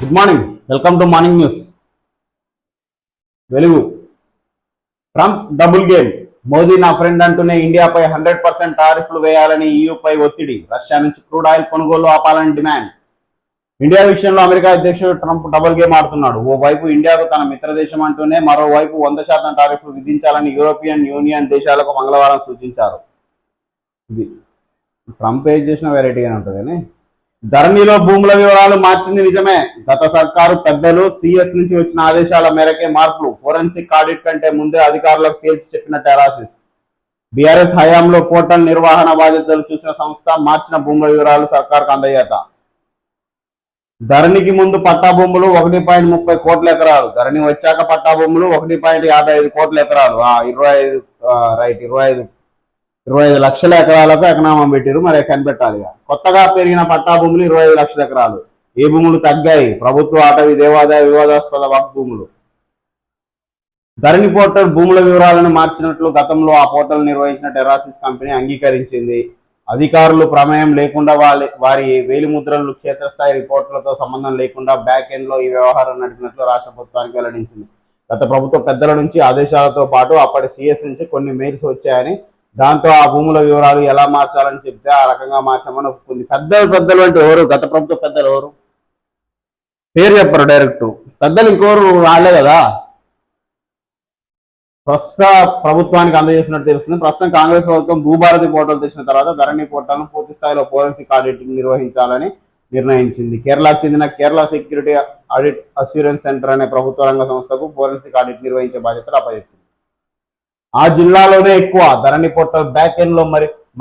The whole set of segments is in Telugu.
Good morning, welcome to morning news. Velugu. Trump double game. Modi నా ఫ్రెండ్ అంటూనే ఇండియాపై 100% టారిఫ్లు వేయాలని ఈయూపై ఒత్తిడి. రష్యా నుంచి క్రూడ్ ఆయిల్ కొనుగోలు ఆపాలని డిమాండ్. ఇండియా విషయంలో అమెరికా అధ్యక్షుడు ట్రంప్ డబుల్ గేమ్ ఆడుతున్నాడు. ఓవైపు ఇండియాకు తన మిత్రదేశం అంటూనే మరోవైపు 100% టారిఫ్లు విధించాలని యూరోపియన్ యూనియన్ దేశాలకు మంగళవారం సూచించారు. ఇది ట్రంప్ ఏం చేసిన వెరైటీగానే ఉంటుంది కానీ ధరణిలో భూముల వివరాలు మార్చింది నిజమే. గత సర్కారు పెద్దలు సిఎస్ నుంచి వచ్చిన ఆదేశాల మేరకే మార్పులు. ఫోరెన్సిక్ ఆడిట్ కంటే ముందే అధికారులకు తేల్చి చెప్పిన టెరాసిస్. బీఆర్ఎస్ హయాంలో పోర్టల్ నిర్వహణ బాధ్యతలు చూసిన సంస్థ మార్చిన భూముల వివరాలు సర్కారుకు అందజేత. ధరణికి ముందు పట్టా భూములు 1.30 కోట్ల ఎకరాలు. ధరణి వచ్చాక పట్టా భూములు 1.55 కోట్ల ఎకరాలు. 25 లక్షల ఎకరాలకు ఎకనామం పెట్టారు. మరి కనిపెట్టాలి. కొత్తగా పెరిగిన పట్టా భూములు 25 లక్షల ఎకరాలు. ఏ భూములు తగ్గాయి? ప్రభుత్వ, అటవీ, దేవాదాయ, వివాదాస్పద వక్ఫ్ భూములు. ధరణి పోర్టల్ భూముల వివరాలను మార్చినట్లు గతంలో ఆ పోర్టల్ నిర్వహించిన టెరాసిస్ కంపెనీ అంగీకరించింది. అధికారులు ప్రమేయం లేకుండా వారి వేలిముద్రలు, క్షేత్రస్థాయి రిపోర్టులతో సంబంధం లేకుండా బ్యాక్ ఎండ్ లో ఈ వ్యవహారం నడిపినట్లు రాష్ట్ర ప్రభుత్వానికి వెల్లడించింది. గత ప్రభుత్వ పెద్దల నుంచి ఆదేశాలతో పాటు అప్పటి సిఎస్ నుంచి కొన్ని మెయిల్స్ వచ్చాయని, దాంతో ఆ భూముల వివరాలు ఎలా మార్చాలని చెప్తే ఆ రకంగా మార్చామని ఒప్పుకుంది. పెద్దలు అంటే ఎవరు? గత ప్రభుత్వ పెద్దలు ఎవరు? పేరు చెప్పరు డైరెక్ట్. పెద్దలు ఇంకోరు రాలే కదా. ప్రస్తుత ప్రభుత్వానికి అందజేసినట్టు తెలుస్తుంది. ప్రస్తుతం కాంగ్రెస్ ప్రభుత్వం భూభారతి పోర్టల్ తెచ్చిన తర్వాత ధరణి పోర్టల్ను పూర్తి స్థాయిలో ఫోరెన్సిక్ ఆడిటింగ్ నిర్వహించాలని నిర్ణయించింది. కేరళకు చెందిన Kerala security audit assurance centre అనే ప్రభుత్వ రంగ సంస్థకు ఫోరెన్సిక్ ఆడిట్ నిర్వహించే బాధ్యతలు అప్పచెప్పింది. ఆ జిల్లాలోనే ఎక్కువ. ధరణి పోర్టల్ బ్యాక్ ఎండ్ లో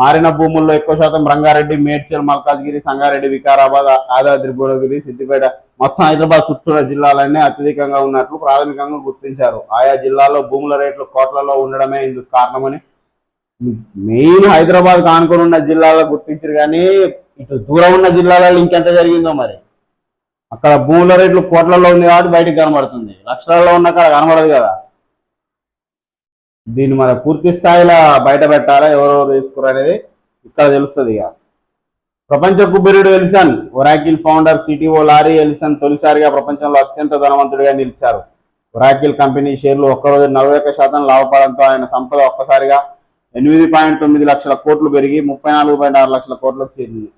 మారిన భూముల్లో ఎక్కువ శాతం రంగారెడ్డి, మేడ్చల్, మల్కాజ్గిరి, సంగారెడ్డి, వికారాబాద్, యాదాద్రి భువనగిరి, సిద్దిపేట, మొత్తం హైదరాబాద్ చుట్టూర జిల్లాలన్నీ అత్యధికంగా ఉన్నట్లు ప్రాథమికంగా గుర్తించారు. ఆయా జిల్లాల్లో భూముల రేట్లు కోట్లలో ఉండడమే ఇందుకు కారణమని మెయిన్ హైదరాబాద్ కానుకొని ఉన్న జిల్లాలో గుర్తించారు. కానీ ఇటు దూరం ఉన్న జిల్లాలలో ఇంకెంత జరిగిందో మరి. అక్కడ భూముల రేట్లు కోట్లలో ఉంది కాబట్టి బయటకు కనబడుతుంది. లక్షలలో ఉన్న కాడ కనబడదు కదా. దీన్ని మన పూర్తి స్థాయిలో బయట పెట్టాలా, ఎవరెవరు తీసుకురు అనేది ఇక్కడ తెలుస్తుంది. ఇక ప్రపంచ కుబేరుడు Ellison. Oracle founder, CTO Larry Ellison తొలిసారిగా ప్రపంచంలో అత్యంత ధనవంతుడిగా నిలిచారు. ఒరాకిల్ కంపెనీ షేర్లు ఒక్కరోజు 41% లాభపడంతో ఆయన సంపద ఒక్కసారిగా 8.9 లక్షల కోట్లు పెరిగి 34.6 లక్షల కోట్లకు చేరింది.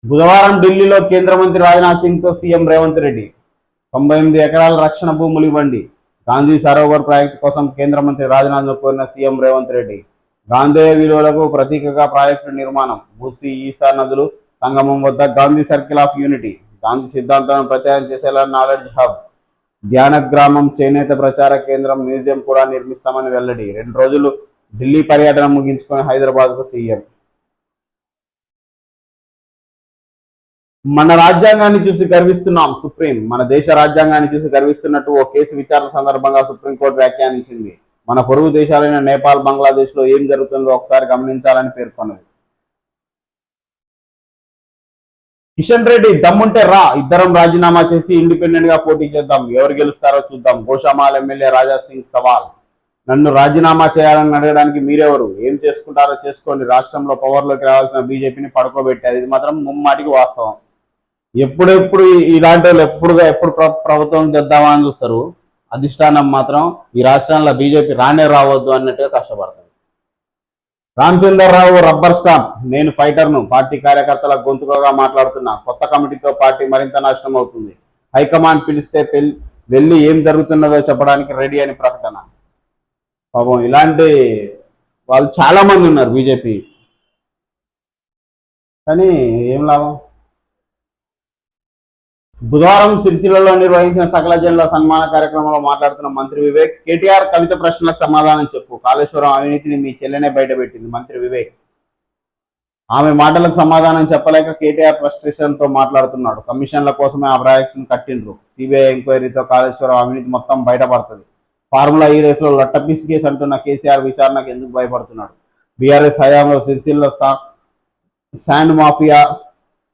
బుధవారం ఢిల్లీలో కేంద్ర మంత్రి రాజ్నాథ్ సింగ్ తో సీఎం రేవంత్ రెడ్డి 98 ఎకరాల రక్షణ భూములు ఇవ్వండి. గాంధీ సరోవర్ ప్రాజెక్టు కోసం కేంద్ర మంత్రి రాజ్నాథ్ కోరిన సీఎం రేవంత్ రెడ్డి. గాంధేయ విలువలకు ప్రతీకగా ప్రాజెక్టు నిర్మాణం. మూసీ, ఈసా నదులు సంగమం వద్ద Gandhi circle of unity. Gandhi సిద్ధాంతాలను ప్రచారం చేసేలా నాలెడ్జ్ హబ్, ధ్యాన గ్రామం, చేనేత ప్రచార కేంద్రం, మ్యూజియం కూడా నిర్మిస్తామని వెల్లడి. 2 రోజులు ఢిల్లీ పర్యటన ముగించుకొని హైదరాబాద్కు సీఎం. మన రాజ్యాంగాన్ని చూసి గర్విస్తున్నాం సుప్రీం. మన దేశ రాజ్యాంగాన్ని చూసి గర్విస్తున్నట్టు ఓ కేసు విచారణ సందర్భంగా సుప్రీంకోర్టు వ్యాఖ్యానించింది. మన పొరుగు దేశాలైన నేపాల్, బంగ్లాదేశ్ లో ఏం జరుగుతుందో ఒకసారి గమనించాలని పేర్కొన్నది. కిషన్ రెడ్డి దమ్ముంటే రా, ఇద్దరం రాజీనామా చేసి ఇండిపెండెంట్ గా పోటీ చేద్దాం, ఎవరు గెలుస్తారో చూద్దాం. గోషామాల్ ఎమ్మెల్యే రాజా సింగ్ సవాల్. నన్ను రాజీనామా చేయాలని అడగడానికి మీరెవరు? ఏం చేసుకుంటారో చేసుకోండి. రాష్ట్రంలో పవర్లోకి రావాల్సిన బీజేపీని పడుకోబెట్టారు. ఇది మాత్రం ముమ్మాటికి వాస్తవం. ఎప్పుడు ఇలాంటి వాళ్ళు ఎప్పుడు ప్రభుత్వం తెద్దామా అని చూస్తారు. అధిష్టానం మాత్రం ఈ రాష్ట్రంలో బీజేపీ రానే రావద్దు అన్నట్టుగా కష్టపడతారు. Ramachandrarao rubber stamp. నేను ఫైటర్ను, పార్టీ కార్యకర్తల గొంతుకగా మాట్లాడుతున్నా. కొత్త కమిటీతో పార్టీ మరింత నాశనం అవుతుంది. హైకమాండ్ పిలిస్తే వెళ్ళి ఏం జరుగుతున్నదో చెప్పడానికి రెడీ అని ప్రకటన. పాపం ఇలాంటి వాళ్ళు చాలా మంది ఉన్నారు బీజేపీ. కానీ ఏం లాభం? బుధవారం సిరిసిల్లలో నిర్వహించిన సకల జనుల సన్మాన కార్యక్రమంలో మాట్లాడుతున్న మంత్రి వివేక్, కేటీఆర్ కవిత ప్రశ్నలకు సమాధానం చెప్పు, కాళేశ్వరం అవినీతిని మీ చెల్లెనే బయటపెట్టింది. మంత్రి వివేక్ ఆమె మాటలకు సమాధానం చెప్పలేక కేటీఆర్ ఫ్రస్ట్రేషన్ తో మాట్లాడుతున్నాడు. కమిషన్ల కోసమే ఆ ప్రాజెక్టును కట్టిండ్రు. సిబిఐ ఎంక్వైరీతో కాళేశ్వరం అవినీతి మొత్తం బయటపడుతుంది. ఫార్ములా ఈ రేసులో లట్టపీస్ కేసు అంటున్న కేసీఆర్ విచారణకు ఎందుకు భయపడుతున్నాడు? బీఆర్ఎస్ హయాంలో సిరిసిల్ల శాండ్ మాఫియా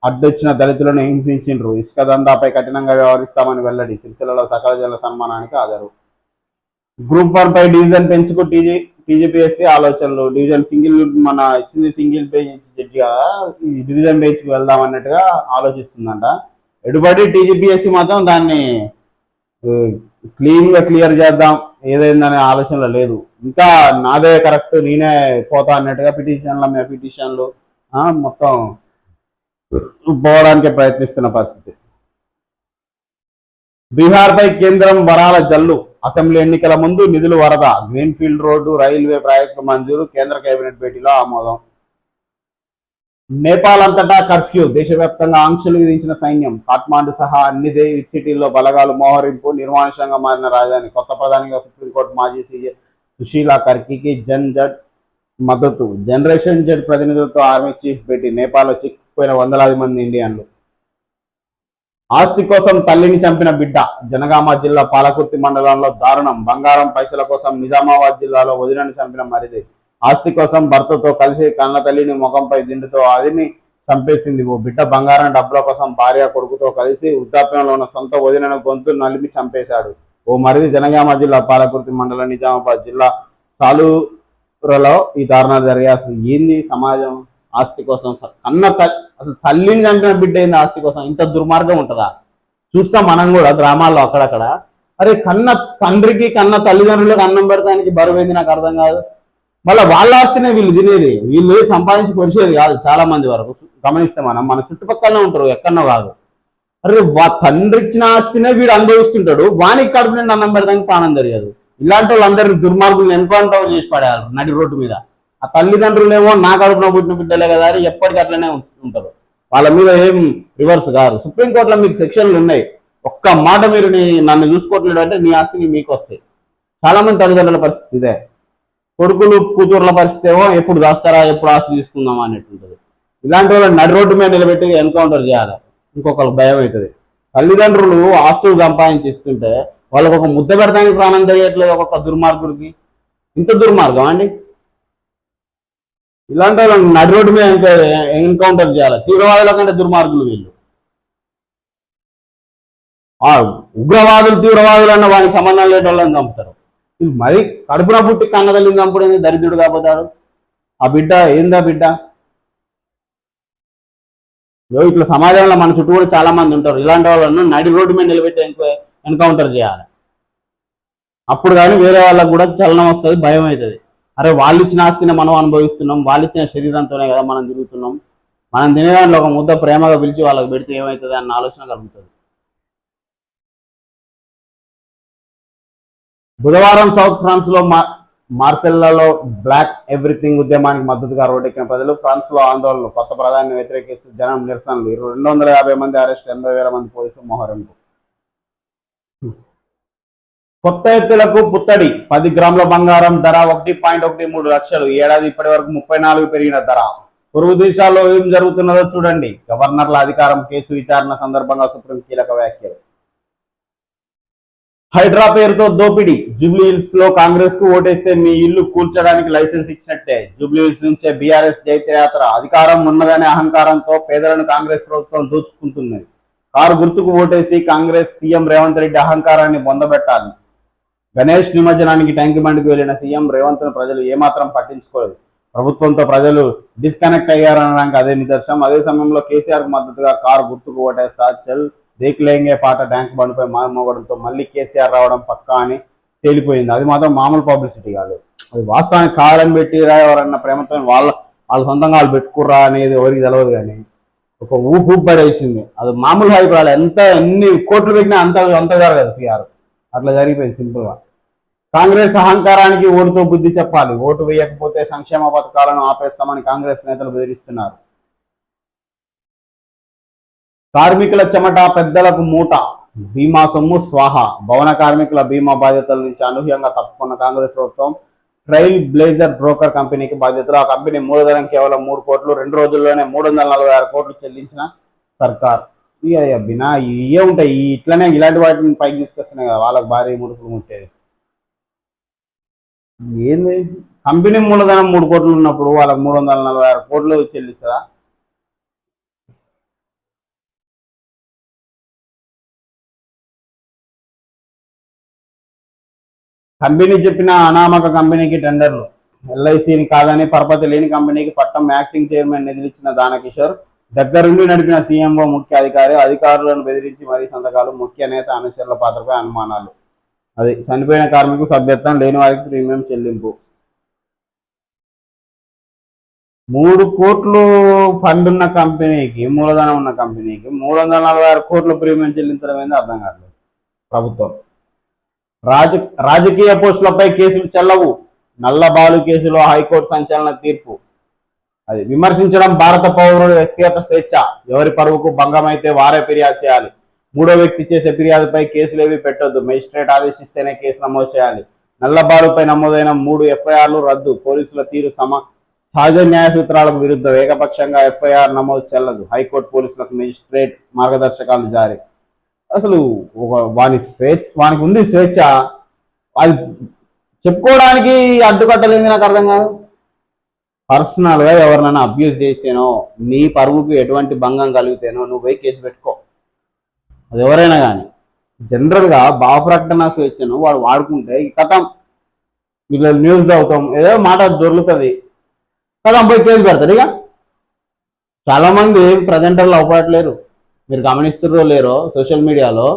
అడ్డొచ్చిన దళితులను హింసించిండ్రు. ఇసుక దందాపై కఠినంగా వ్యవహరిస్తామని వెల్లడి. సిరిసిల్లలో సకల జనుల సన్మానానికి హాజరు. గ్రూప్ 1 పై డివిజన్ పెంచుకు టీజీపీఎస్సీ ఆలోచనలు డివిజన్ సింగిల్ మన ఇచ్చింది సింగిల్ బెంచ్ జడ్జి కదా, ఈ డివిజన్ బెంచ్కి వెళ్దాం అన్నట్టుగా ఆలోచిస్తుందంట. ఎటుబడి టీజీపీఎస్సీ మాత్రం దాన్ని క్లియర్ చేద్దాం ఏదైందనే ఆలోచనలో లేదు. ఇంకా నాదే కరెక్ట్ నేనే పోతా అన్నట్టుగా పిటిషన్లు మొత్తం పోవడానికి ప్రయత్నిస్తున్న పరిస్థితి. బీహార్ పై కేంద్రం వరాల జల్లు, అసెంబ్లీ ఎన్నికల ముందు నిధులు వరద, గ్రీన్ఫీల్డ్ రోడ్డు రైల్వే ప్రాజెక్టు మంజూరు, కేంద్ర కేబినెట్ భేటీలో ఆమోదం. నేపాల్ అంతటా కర్ఫ్యూ, దేశవ్యాప్తంగా ఆంక్షలు విధించిన సైన్యం, కాఠ్మాండు సహా అన్ని సిటీల్లో బలగాలు మోహరింపు, నిర్మానుషంగా మారిన రాజధాని. కొత్త ప్రధానిగా సుప్రీంకోర్టు మాజీ సీజే సుశీలా కర్కీకి జన్ జడ్ మద్దతు, జనరేషన్ జడ్ ప్రతినిధులతో ఆర్మీ చీఫ్ భేటీ, నేపాల్లో చిక్కుపోయిన వందలాది మంది ఇండియన్లు. ఆస్తి కోసం తల్లిని చంపిన బిడ్డ, జనగామ జిల్లా పాలకుర్తి మండలంలో దారుణం, బంగారం పైసల కోసం నిజామాబాద్ జిల్లాలో వదినని చంపిన మరిది. ఆస్తి కోసం భర్తతో కలిసి కన్న తల్లిని ముఖంపై దిండుతో అదిని చంపేసింది ఓ బిడ్డ. బంగారం డబ్బుల కోసం భార్య కొడుకుతో కలిసి వృద్ధాప్యంలో ఉన్న సొంత వదినను గొంతు నలిపి చంపేశాడు ఓ మరిది. జనగామ జిల్లా పాలకుర్తి మండలం నిజామాబాద్ జిల్లా సాలూరులో ఈ దారుణాలు జరిగాయి. అసలు ఏంది సమాజం? ఆస్తి కోసం అసలు తల్లిని చంపిన బిడ్డ ఏంది ఆస్తి కోసం? ఇంత దుర్మార్గం ఉంటుందా? చూస్తాం మనం కూడా గ్రామాల్లో అక్కడక్కడ. అరే కన్న తండ్రికి కన్న తల్లిదండ్రులకు అన్నం పెడతానికి బరువైంది, నాకు అర్థం కాదు. మళ్ళీ వాళ్ళ ఆస్తినే వీళ్ళు తినేది, వీళ్ళు సంపాదించి పొడిచేది కాదు. చాలా మంది వరకు గమనిస్తే మన చుట్టుపక్కలనే ఉంటారు, ఎక్కడో కాదు. అరే తండ్రి ఇచ్చిన ఆస్తినే వీడు అనుభవిస్తుంటాడు, వానికి కడుపు నుండి అన్నం పెడతానికి ప్రాణం తెలియదు. ఇలాంటి వాళ్ళందరినీ దుర్మార్గులు ఎన్కౌంటర్ చేసి పడేయాలి నడి రోడ్డు మీద. ఆ తల్లిదండ్రులేమో నా కడుపున పుట్టిన బిడ్డలే కదా అని ఎప్పటికీ అట్లనే ఉంటారు, వాళ్ళ మీద ఏం రివర్స్ కాదు. సుప్రీంకోర్టులో మీకు సెక్షన్లు ఉన్నాయి, ఒక్క మాట మీరు నన్ను చూసుకోవట్లేదు అంటే నీ ఆస్తిని మీకు వస్తాయి. చాలా మంది తల్లిదండ్రుల పరిస్థితి ఇదే. కొడుకులు కూతుర్ల పరిస్థితి ఏమో ఎప్పుడు దాస్తారా, ఎప్పుడు ఆస్తి తీసుకుందామా అనేటుంటుంది. ఇలాంటి వాళ్ళని నడి రోడ్డు మీద నిలబెట్టి ఎన్కౌంటర్ చేయాలి, ఇంకొకరికి భయం అవుతుంది. తల్లిదండ్రులు ఆస్తులు సంపాదించి ఇస్తుంటే వాళ్ళకు ఒక ముద్ద పెడతానికి ప్రాణం తెలియట్లేదు ఒక్కొక్క దుర్మార్గుడికి. ఇంత దుర్మార్గం అండి? ఇలాంటి వాళ్ళని నడి రోడ్డు మీద ఎన్కౌంటర్ చేయాలి. తీవ్రవాదుల కంటే దుర్మార్గులు వీళ్ళు. ఉగ్రవాదులు తీవ్రవాదులు అన్న వానికి సంబంధం లేని వాళ్ళని చంపుతారు. మరి కడుపున పుట్టి కన్న తల్లిని చంపుడేంది, దరిద్రుడు కాకపోతాడు. ఆ బిడ్డ ఏందా బిడ్డ? ఇట్లా సమాజంలో మన చుట్టూ కూడా చాలా మంది ఉంటారు. ఇలాంటి వాళ్ళను నడి రోడ్డు మీద నిలబెట్టి ఎన్కౌంటర్ చేయాలి. అప్పుడు కానీ వేరే వాళ్ళకు కూడా చలనం వస్తుంది, భయం అవుతుంది. అరే వాళ్ళు ఇచ్చిన ఆస్తిని మనం అనుభవిస్తున్నాం, వాళ్ళు ఇచ్చిన శరీరంతోనే కదా మనం తిరుగుతున్నాం, మనం తినేదాంట్లో ఒక ముద్ద ప్రేమగా పిలిచి వాళ్ళకి పెడితే ఏమవుతుంది అన్న ఆలోచన కలుగుతుంది. బుధవారం సౌత్ ఫ్రాన్స్ లో మార్సెల్లలో బ్లాక్ ఎవ్రీథింగ్ ఉద్యమానికి మద్దతుగా రోడ్డెక్కిన ప్రజలు. ఫ్రాన్స్ లో ఆందోళనలు, కొత్త ప్రధాని వ్యతిరేకిస్తూ జనం నిరసనలు, 250 మంది అరెస్ట్, 80,000 మంది పోలీసులు మోహరింపు. కొత్త ఎత్తులకు పుత్తడి, 10 గ్రాముల బంగారం ధర 1.13 లక్షలు. ఏడాది ఇప్పటి వరకు 34 పెరిగిన ధర. పొరుగు దేశాల్లో ఏం జరుగుతున్నదో చూడండి. గవర్నర్ల అధికారం, కేసు విచారణ సందర్భంగా సుప్రీం కీలక వ్యాఖ్యలు. హైడ్రా పేరుతో దోపిడీ, జూబ్లీహిల్స్ లో కాంగ్రెస్ కు ఓటేస్తే మీ ఇల్లు కూల్చడానికి లైసెన్స్ ఇచ్చినట్టే. జూబ్లీహిల్స్ నుంచే బీఆర్ఎస్ జైత్రయాత్ర. అధికారం ఉన్నదనే అహంకారంతో పేదలను కాంగ్రెస్ ప్రభుత్వం దోచుకుంటుంది. కారు గుర్తుకు ఓటేసి కాంగ్రెస్ సీఎం రేవంత్ రెడ్డి అహంకారాన్ని బొందబెట్టాలి. గణేష్ నిమజ్జనానికి ట్యాంక్ బండ్కి వెళ్లిన సీఎం రేవంత్ ను ప్రజలు ఏమాత్రం పట్టించుకోలేదు. ప్రభుత్వంతో ప్రజలు డిస్కనెక్ట్ అయ్యారనడానికి అదే నిదర్శనం. అదే సమయంలో కేసీఆర్ కు మద్దతుగా కారు గుర్తుకు ఓటేస్తా చల్ దేక్లేంగే పాట ట్యాంక్ బండ్పై మారుమోగడంతో మళ్ళీ కేసీఆర్ రావడం పక్కా అని తేలిపోయింది. అది మాత్రం మామూలు పబ్లిసిటీ కాదు, అది వాస్తవానికి కావాలని పెట్టిరా ఎవరన్నా ప్రేమతో వాళ్ళ సొంతంగా వాళ్ళు పెట్టుకుర్రా అనేది ఎవరికి తెలియదు. కానీ ఒక ఊపు పడేసింది, అది మామూలు హైప్ రాలి. ఎన్ని కోట్లు పెట్టినా అంత జరగదు. పిఆర్ అట్లా జరిగిపోయింది సింపుల్ గా. కాంగ్రెస్ అహంకారానికి ఓటుతో బుద్ధి చెప్పాలి, ఓటు వేయకపోతే సంక్షేమ పథకాలను ఆపేస్తామని కాంగ్రెస్ నేతలు బెదిరిస్తున్నారు. కార్మికుల చెమట పెద్దలకు మూట, బీమా సొమ్ము స్వాహ. భవన కార్మికుల బీమా బాధ్యతల నుంచి అనూహ్యంగా తప్పుకున్న కాంగ్రెస్ ప్రభుత్వం ట్రైల్ బ్లేజర్ బ్రోకర్ కంపెనీకి బాధ్యతలు. ఆ కంపెనీ మూలధనం కేవలం 3 కోట్లు, 2 రోజుల్లోనే 346 కోట్లు చెల్లించిన సర్కార్. ఇక బినా ఇవే ఉంటాయి, ఇట్లనే ఇలాంటి వాటిని పైకి తీసుకొస్తున్నాయి కదా వాళ్ళకి భారీ ముడుపులు ముట్టేది. ఏంది కంపెనీ మూలధనం 3 కోట్లు ఉన్నప్పుడు వాళ్ళకి 346 కోట్లు చెల్లిస్తుందా? కంపెనీ చెప్పిన అనామక కంపెనీకి టెండర్లు. ఎల్ఐసిని కాదని పరపతి లేని కంపెనీకి పట్టం యాక్టింగ్ చైర్మన్ నిధులిచ్చిన దానకిషోర్, దగ్గరుండి నడిపిన సీఎంఓ ముఖ్య అధికారి, అధికారులను బెదిరించి మరీ సంతకాలు, ముఖ్య నేత అనుచరుల పాత్రపై అనుమానాలు. అది చనిపోయిన కార్మికులకు సభ్యత్వం, లేని వారికి ప్రీమియం చెల్లింపు. 3 కోట్లు ఫండ్ ఉన్న కంపెనీకి, మూలధనం ఉన్న కంపెనీకి 346 కోట్ల ప్రీమియం చెల్లించడం ఏంది అర్థం కాదు ప్రభుత్వం. రాజకీయ పోస్టులపై కేసులు చెల్లవు, నల్లబాలు కేసులో హైకోర్టు సంచలన తీర్పు. అది విమర్శించడం భారత పౌరుల వ్యక్తిగత స్వేచ్ఛ, ఎవరి పరువుకు భంగమైతే వారే ఫిర్యాదు చేయాలి. 3వ వ్యక్తి చేసే ఫిర్యాదుపై కేసులేవి పెట్టొద్దు, మెజిస్ట్రేట్ ఆదేశిస్తేనే కేసు నమోదు చేయాలి. నల్లబాలుపై నమోదైన 3 ఎఫ్ఐఆర్లు రద్దు, పోలీసుల తీరు సహజ న్యాయ సూత్రాలకు విరుద్ధం, ఏకపక్షంగా ఎఫ్ఐఆర్ నమోదు చెల్లదు, హైకోర్టు పోలీసులకు మెజిస్ట్రేట్ మార్గదర్శకాలు జారీ. అసలు వానికి ఉంది స్వేచ్ఛ, అది చెప్పుకోవడానికి అడ్డుకట్టలేదు. నాకు అర్థం కాదు. పర్సనల్గా ఎవరినైనా అబ్యూస్ చేస్తేనో, నీ పరువుకు ఎటువంటి భంగం కలిగితేనో నువ్వు పోయి కేసు పెట్టుకో, అది ఎవరైనా కానీ. జనరల్గా భావ ప్రకటన స్వేచ్ఛను వాడు వాడుకుంటే ఈ కథం, వీళ్ళు న్యూస్ అవుతాం, ఏదో మాట దొరుకుతుంది కదా, పోయి కేసు పెడతారు. ఇక చాలామంది ప్రజెంటర్లు అవపడట్లేరు, మీరు గమనిస్తున్నారో లేరో, సోషల్ మీడియాలో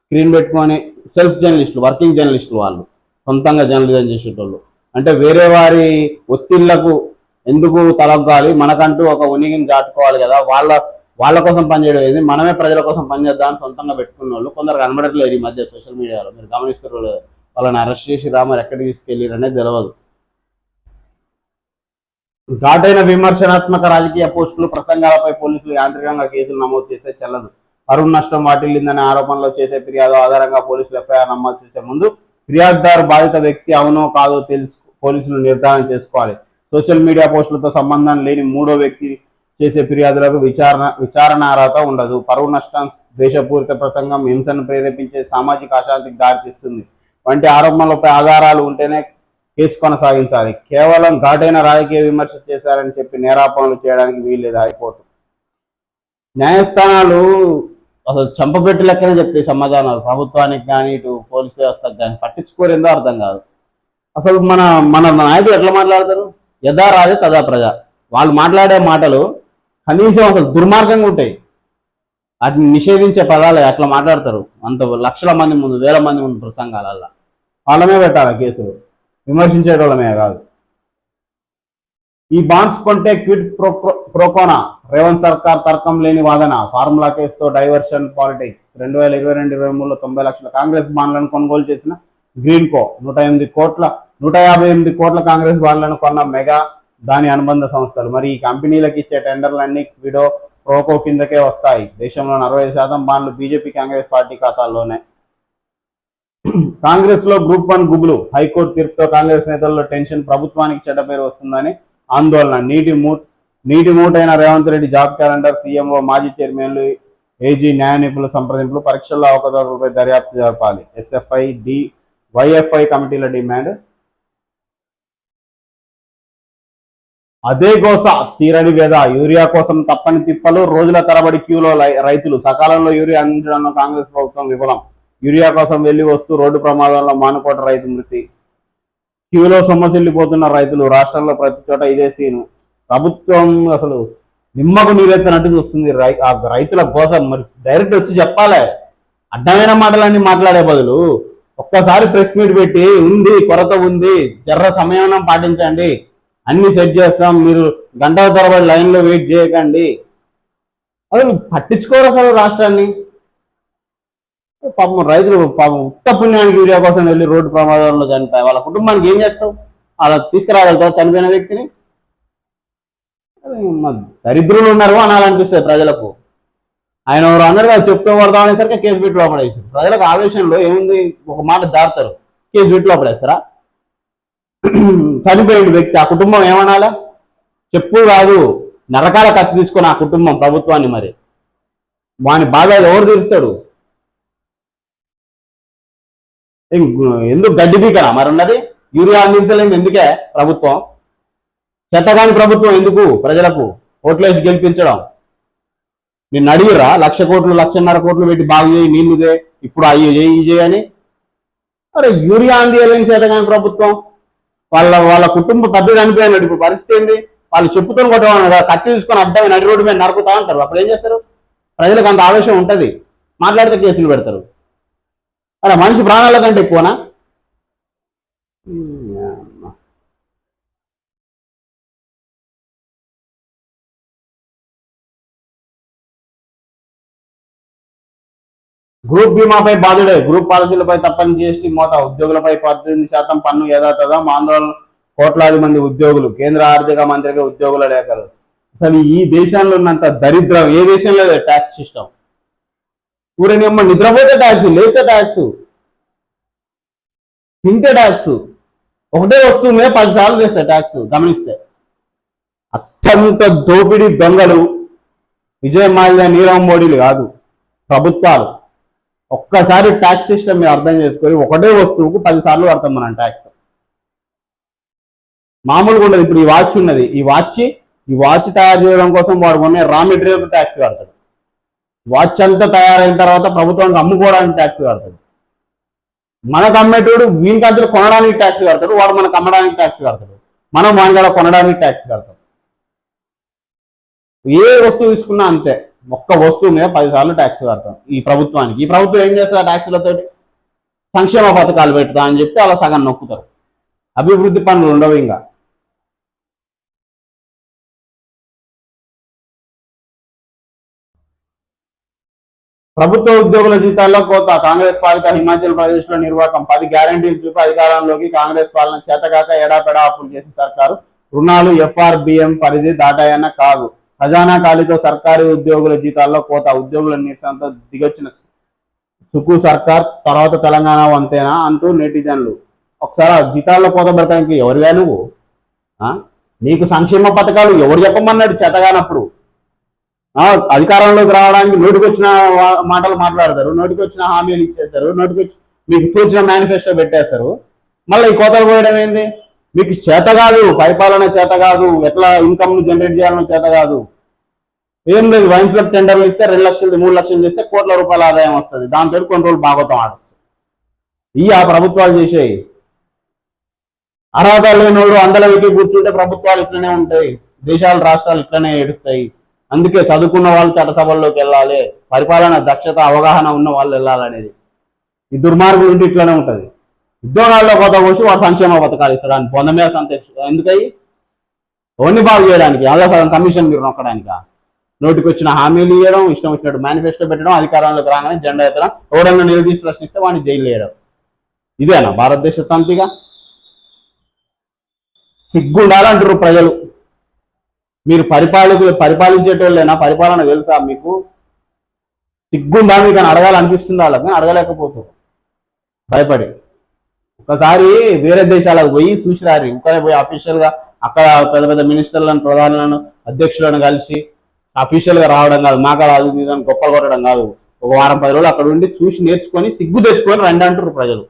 స్క్రీన్ పెట్టుకొని సెల్ఫ్ జర్నలిస్టులు, వర్కింగ్ జర్నలిస్టులు, వాళ్ళు సొంతంగా జర్నలిజం చేసేటోళ్ళు. అంటే వేరే వారి ఒత్తిళ్లకు ఎందుకు తలగ్గాలి, మనకంటూ ఒక ఉనికిని చాటుకోవాలి కదా, వాళ్ళ కోసం పనిచేయడం ఏది, మనమే ప్రజల కోసం పనిచేద్దామని సొంతంగా పెట్టుకున్న వాళ్ళు కొందరు కనబడట్లేదు ఈ మధ్య సోషల్ మీడియాలో. మీరు గమనిస్తున్నారో లేదో, వాళ్ళని అరెస్ట్ చేసి మరి ఎక్కడికి తీసుకెళ్ళారు అనేది తెలియదు. ఘాటైన విమర్శనాత్మక రాజకీయ పోస్టులు, ప్రసంగాలపై పోలీసులు యాంత్రికంగా కేసులు నమోదు చేస్తే చెల్లదు. పరువు నష్టం వాటిల్లిందనే ఆరోపణలో చేసే ఫిర్యాదు ఆధారంగా పోలీసులు ఎఫ్ఐఆర్ నమోదు చేసే ముందు ఫిర్యాదుదారు బాధిత వ్యక్తి అవునో కాదో పోలీసులు నిర్ధారణ చేసుకోవాలి. సోషల్ మీడియా పోస్టులతో సంబంధం లేని 3వ వ్యక్తి చేసే ఫిర్యాదులకు విచారణ అర్హత ఉండదు. పరువు నష్టం, ద్వేషపూరిత ప్రసంగం, హింసను ప్రేరేపించే, సామాజిక అశాంతికి దారితీస్తుంది వంటి ఆరోపణలపై ఆధారాలు ఉంటేనే కేసు కొనసాగించాలి. కేవలం ఘాటైన రాజకీయ విమర్శ చేశారని చెప్పి నేరాపణలు చేయడానికి వీల్లేదు హైకోర్టు. న్యాయస్థానాలు అసలు చంపబెట్టి లెక్కనే చెప్తాయి సమాధానాలు, ప్రభుత్వానికి కానీ ఇటు పోలీసు వ్యవస్థకు కానీ. పట్టించుకోరేందో అర్థం కాదు. అసలు మన నాయకులు ఎట్లా మాట్లాడతారు, యథా రాజే తదా ప్రజ. వాళ్ళు మాట్లాడే మాటలు కనీసం అసలు దుర్మార్గంగా ఉంటాయి. వాటిని నిషేధించే పదాలు అట్లా మాట్లాడతారు. అంత లక్షల మంది ముందు, వేల మంది ముందు ప్రసంగాలల్లా వాళ్ళమే పెట్టాలి కేసులు, విమర్శించేటోళ్ళమే కాదు. ఈ బాండ్స్ కొంటే క్విడ్ ప్రోకోనా, రేవంత్ సర్కార్ తర్కం లేని వాదన, ఫార్ములా కేసుతో డైవర్షన్ పాలిటిక్స్. 2022-23లో 90 లక్షల కాంగ్రెస్ బాండ్లను కొనుగోలు చేసిన గ్రీన్ కో 158 కోట్ల కాంగ్రెస్ బాండ్లను కొన్న మెగా, దాని అనుబంధ సంస్థలు. మరి ఈ కంపెనీలకు ఇచ్చే టెండర్లన్నీ క్విడో ప్రోకో కిందకే వస్తాయి. దేశంలో 45% బాండ్లు బీజేపీ కాంగ్రెస్ పార్టీ ఖాతాల్లోనే. కాంగ్రెస్ లో గ్రూప్ 1 గుబులు, హైకోర్టు తీర్పుతో కాంగ్రెస్ నేతల్లో టెన్షన్, ప్రభుత్వానికి చెడ్డ పేరు వస్తుందని ఆందోళన. నీటి మూటైన Revanth Reddy job calendar, CMO, మాజీ చైర్మన్లు, ఏజీ, న్యాయ నిపుణుల సంప్రదింపులు, పరీక్షల్లో అవకతవకలపై దర్యాప్తు జరపాలి. ఎస్ఎఫ్ఐ, వైఎఫ్ఐ కమిటీల డిమాండ్. అదే గోస తీరని వేద, యూరియా కోసం తప్పని తిప్పలు, రోజుల తరబడి క్యూలో రైతులు. సకాలంలో యూరియా అందించడంలో కాంగ్రెస్ ప్రభుత్వం విఫలం. యూరియా కోసం వెళ్లి వస్తూ రోడ్డు ప్రమాదంలో మానుకోట రైతు మృతి. క్యూలో సొమ్మసిల్లిపోతున్న రైతులు. రాష్ట్రంలో ప్రతి చోట ఇదే సీను. ప్రభుత్వం అసలు నిమ్మకు నీరెత్తనట్టు చూస్తుంది రైతుల కోసం. మరి డైరెక్ట్ వచ్చి చెప్పాలి, అడ్డమైన మాటలన్నీ మాట్లాడే బదులు ఒక్కసారి ప్రెస్ మీట్ పెట్టి ఉంది, కొరత ఉంది, జర్ర సమయం పాటించండి, అన్ని సెట్ చేస్తాం, మీరు గంటల తరబడి లైన్లో వెయిట్ చేయకండి. అసలు పట్టించుకోరు అసలు రాష్ట్రాన్ని. పాపం రైతులు పాపం ఉత్త పుణ్యానికి యూరియా కోసం వెళ్ళి రోడ్డు ప్రమాదంలో చనిపోయి వాళ్ళ కుటుంబానికి ఏం చేస్తావు? అలా తీసుకురాగలుగుతావు చనిపోయిన వ్యక్తిని? దరిద్రులు ఉన్నారు అనాలనిపిస్తుంది ప్రజలకు. ఆయన ఎవరు అన్నారు కదా, చెప్తూ పడదాం అనేసరికి కేసు పెట్టి లోపడేస్తారు. ప్రజలకు ఆవేశంలో ఏముంది, ఒక మాట దారుతారు, కేసు పెట్టి లోపడేస్తారా? చనిపోయిన వ్యక్తి, ఆ కుటుంబం ఏమనాలా? చెప్పు కాదు, నరకాల కత్తి తీసుకొని ఆ కుటుంబం ప్రభుత్వాన్ని. మరి వాని బాధ ఎవరు తీరుస్తాడు? ఎందుకు గడ్డి బీకనా మరి ఉన్నది? యూరియా అందించలేదు ఎందుకే ప్రభుత్వం? చెత్తగాని ప్రభుత్వం ఎందుకు ప్రజలకు ఓట్లేసి గెలిపించడం? నిన్ను అడిగిరా 1,00,000 కోట్లు 1,50,000 కోట్లు పెట్టి బాగు చేయి, నీళ్లుదే, ఇప్పుడు అయ్యి చేయి అని? అరే యూరియా అందియలేని చేతగాని ప్రభుత్వం వాళ్ళ వాళ్ళ కుటుంబ పెద్ద చనిపోయినాడు. ఇప్పుడు పరిస్థితి ఏంది? వాళ్ళు చెప్పుతో కొట్టేవాళ్ళు కదా, కత్తి తీసుకొని అడ్డమైన నడి రోడ్డు మీద నరుకుతా ఉంటారు. అప్పుడు ఏం చేస్తారు? ప్రజలకు అంత ఆవేశం ఉంటుంది, మాట్లాడితే కేసులు పెడతారు. అలా మనిషి ప్రాణాల కంటే ఎక్కువనా? గ్రూప్ బీమాపై బాధుడే, గ్రూప్ పాలసీలపై తప్పని జీఎస్టీ మోత, ఉద్యోగులపై 18% పన్ను యథాతథం, ఆందోళన కోట్లాది మంది ఉద్యోగులు, కేంద్ర ఆర్థిక మంత్రికి ఉద్యోగుల లేఖలు. అసలు ఈ దేశంలో ఉన్నంత దరిద్రం ఏ దేశంలో లేదు. ట్యాక్స్ సిస్టమ్ ఊరిని అమ్మ, నిద్రపోతే ట్యాక్స్, లేస్తే ట్యాక్స్, తింటే ట్యాక్స్, ఒకటే వస్తువు మీద 10 సార్లు చేస్తే ట్యాక్స్. గమనిస్తే అత్యంత దోపిడీ దొంగలు విజయ్ మాల్యా, నీరవ్ మోడీలు కాదు, ప్రభుత్వాలు. ఒక్కసారి ట్యాక్స్ సిస్టమ్ మీరు అర్థం చేసుకొని ఒకటే వస్తువుకు 10 సార్లు కడతాం మనం ట్యాక్స్. మామూలుగా ఉండదు. ఇప్పుడు ఈ వాచ్ ఉన్నది, ఈ వాచ్ తయారు చేయడం కోసం వాడు కొనే రా మెటీరియల్ ట్యాక్స్ కడతాడు. వాచ్ అంతా తయారైన తర్వాత ప్రభుత్వానికి అమ్ముకోవడానికి ట్యాక్స్ కడతాడు. మనకు అమ్మేటోడు వీనికంతా కొనడానికి ట్యాక్స్ కడతాడు, వాడు మనకు అమ్మడానికి ట్యాక్స్ కడతాడు, మనం వాని కొనడానికి ట్యాక్స్ కడతాడు. ఏ వస్తువు తీసుకున్నా అంతే, ఒక్క వస్తువు మీద 10 సార్లు ట్యాక్స్ కడతాం ఈ ప్రభుత్వానికి. ఈ ప్రభుత్వం ఏం చేస్తుంది? ఆ ట్యాక్సులతోటి సంక్షేమ పథకాలు పెడతా అని చెప్పి అలా సగం నొక్కుతారు. అభివృద్ధి పనులు ఉండవు. ఇంకా ప్రభుత్వ ఉద్యోగుల జీతాల్లో కోత, కాంగ్రెస్ పాలిత హిమాచల్ ప్రదేశ్ లో నిర్వాహకం. 10 గ్యారంటీలు చూపి అధికారంలోకి కాంగ్రెస్ పాలన చేతగాక ఎడాపెడా అప్పులు చేసిన సర్కారు, రుణాలు ఎఫ్ఆర్బిఎం పరిధి దాటాయన్న కాదు. ఖజానా ఖాళీతో సర్కారీ ఉద్యోగుల జీతాల్లో కోత, ఉద్యోగుల నిరసనతో దిగొచ్చిన సుకు సర్కార్, తర్వాత తెలంగాణ వంతేనా అంటూ నెటిజన్లు. ఒకసారి జీతాల్లో కోత పెడతానికి ఎవరుగా నువ్వు? నీకు సంక్షేమ పథకాలు ఎవరు చెప్పమన్నాడు చేతగానప్పుడు? అధికారంలోకి రావడానికి నోటికొచ్చిన మాటలు మాట్లాడతారు, నోటికొచ్చిన హామీలు ఇచ్చేస్తారు, నోటికొచ్చి మీకు తోచిన మేనిఫెస్టో పెట్టేస్తారు. మళ్ళీ ఈ కోతలు పోయడం ఏంది? మీకు చేత కాదు, పరిపాలన చేత కాదు, ఎట్లా ఇన్కమ్ జనరేట్ చేయాలనో చేత కాదు. ఏం లేదు, వైన్స్లకు టెండర్లు ఇస్తే 2 లక్షలు 3 లక్షలు చేస్తే కోట్ల రూపాయల ఆదాయం వస్తుంది. దాంతో కొన్ని రోజులు భాగవతం ఆడచ్చు. ఆ ప్రభుత్వాలు చేసేవి. అర్హత లేని వాళ్ళు అందల వెక్కి కూర్చుంటే ప్రభుత్వాలు ఇట్లనే ఉంటాయి, దేశాలు రాష్ట్రాలు ఇట్లనే ఏడుస్తాయి. అందుకే చదువుకున్న వాళ్ళు చట్టసభల్లోకి వెళ్ళాలి, పరిపాలన దక్షత అవగాహన ఉన్న వాళ్ళు వెళ్ళాలనేది. ఈ దుర్మార్గం ఇంటి ఇట్లనే ఉంటుంది. ఉద్యోగాల్లో కొత్త కోసి వాడు సంక్షేమ పథకాలు ఇస్తాడు, పొందమే సంతోషం. ఎందుకై? ఓన్ని బాగు చేయడానికి, అలా సగం కమిషన్ మీరు నొక్కడానిక? నోటికి వచ్చిన హామీలు ఇవ్వడం, ఇష్టం వచ్చినట్టు మేనిఫెస్టో పెట్టడం, అధికారంలోకి రాగానే జెండా ఎత్తడం, ఎవడన్నా నిలదీసి ప్రశ్నిస్తే వాడిని జైలు వేయడం. ఇదేనా భారతదేశ తంతిగా? సిగ్గుండాలంటారు ప్రజలు. మీరు పరిపాలించేటోళ్ళేనా? పరిపాలన తెలుసా మీకు? సిగ్గుండా మీకు అని అడగాలనిపిస్తుంది వాళ్ళకి, అడగలేకపోతారు భయపడి. ఒకసారి వేరే దేశాలకు పోయి చూసిరారు, ఇంకొక పోయి అఫీషియల్ గా అక్కడ పెద్ద పెద్ద మినిస్టర్లను, ప్రధానులను, అధ్యక్షులను కలిసి అఫీషియల్ గా రావడం కాదు, మాకు అది మీద గొప్ప కొట్టడం కాదు. ఒక వారం 10 రోజులు అక్కడ ఉండి చూసి నేర్చుకొని సిగ్గు తెచ్చుకొని రండి అంటారు ప్రజలు.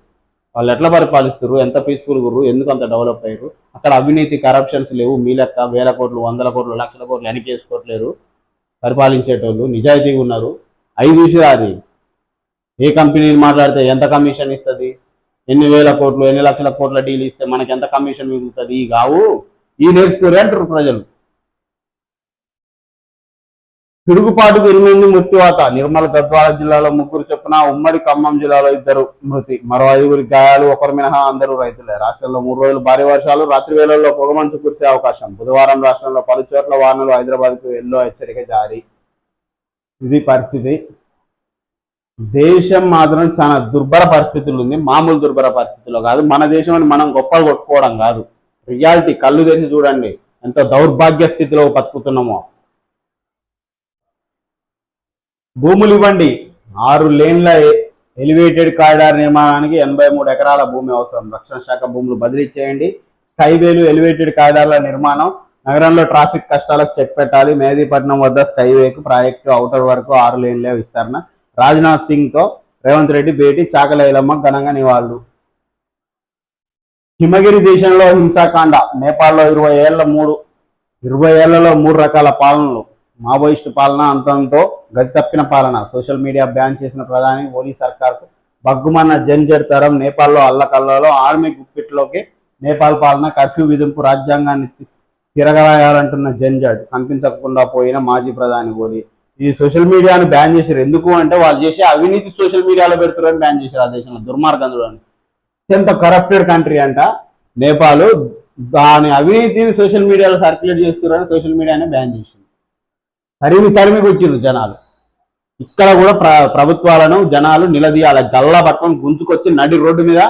వాళ్ళు ఎట్లా పరిపాలిస్తారు, ఎంత పీస్ఫుల్ గుర్రు, ఎందుకు అంత డెవలప్ అయ్యారు, అక్కడ అవినీతి కరప్షన్స్ లేవు, మీ లెక్క 1000 కోట్లు 100 కోట్లు 1,00,000 కోట్లు వెనకేసుకోవట్లేరు. పరిపాలించేటోళ్ళు నిజాయితీగా ఉన్నారు. అవి చూసిరా, అది ఏ కంపెనీని మాట్లాడితే ఎంత కమిషన్ ఇస్తుంది, ఎన్ని వేల కోట్లు ఎన్ని లక్షల కోట్ల డీల్ ఇస్తే మనకి ఎంత కమిషన్ మిగులుతుంది, కావు ఈ నేర్చుకోరే అంటారు ప్రజలు. పిడుగుపాటుకు 8 మృత్యువాత, నిర్మల్ గద్వాల జిల్లాలో 3 చొప్పున, ఉమ్మడి ఖమ్మం జిల్లాలో 2 మృతి, మరో 5 గాయాలు, ఒకరు మినహా అందరూ రైతులే. రాష్ట్రంలో 3 రోజులు భారీ వర్షాలు, రాత్రి వేళల్లో పొగమంచు కురిసే అవకాశం. బుధవారం రాష్ట్రంలో పలు చోట్ల వానలు, హైదరాబాద్కు ఎల్లో హెచ్చరిక జారీ. ఇది పరిస్థితి. దేశం మాత్రం చాలా దుర్భర పరిస్థితులు ఉంది, మామూలు దుర్భర పరిస్థితుల్లో కాదు. మన దేశం మనం గొప్పలు కొట్టుకోవడం కాదు, రియాలిటీ కళ్ళు తెరిచి చూడండి ఎంత దౌర్భాగ్య స్థితిలో బతుకుతున్నామో. భూములు ఇవ్వండి, 6 లేన్ల ఎలివేటెడ్ కారిడార్ నిర్మాణానికి 83 ఎకరాల భూమి అవసరం. రక్షణ శాఖ భూములు బదిలీ చేయండి. స్కైవేలు ఎలివేటెడ్ కారిడార్ల నిర్మాణం, నగరంలో ట్రాఫిక్ కష్టాలకు చెక్ పెట్టాలి. మెహదీపట్నం వద్ద స్కైవేకు ప్రాజెక్టు ఔటర్ వరకు 6 లేన్ల విస్తరణ. రాజ్నాథ్ సింగ్ తో రేవంత్ రెడ్డి భేటీ, చాకలైలమ్మ ఘనంగా నివాళులు. హిమగిరి దేశంలో హింసాకాండ, నేపాల్లో 20 ఏళ్లలో 3 రకాల పాలనలు. మావోయిస్టు పాలన అంతంతో గతి తప్పిన పాలన. సోషల్ మీడియా బ్యాన్ చేసిన ప్రధాని ఓలీ సర్కార్కు బగ్గుమన్న జన్జడ్ తరం. నేపాల్లో అల్లకల్లలో ఆర్మీ గుప్పిట్లోకి నేపాల్ పాలన, కర్ఫ్యూ విధింపు, రాజ్యాంగాన్ని తిరగరాయాలంటున్న జంజట్, కనిపించకుండా పోయిన మాజీ ప్రధాని మోదీ. ఈ సోషల్ మీడియాను బ్యాన్ చేశారు. ఎందుకు అంటే వాళ్ళు చేసే అవినీతి సోషల్ మీడియాలో పెడుతున్నారని బ్యాన్ చేశారు. ఆ దేశంలో దుర్మార్గంలో అత్యంత కరప్టెడ్ కంట్రీ అంట నేపాల్. దాని అవినీతిని సోషల్ మీడియాలో సర్క్యులేట్ చేస్తున్నారని సోషల్ మీడియానే బ్యాన్ చేసింది. తరిమి కొట్టిండ్రు జనాలు. ఇక్కడ కూడా ప్రభుత్వాలను జనాలు నిలదీయాలి, గల్లా పట్టుకొని గుంజుకొచ్చి నడి రోడ్డు మీద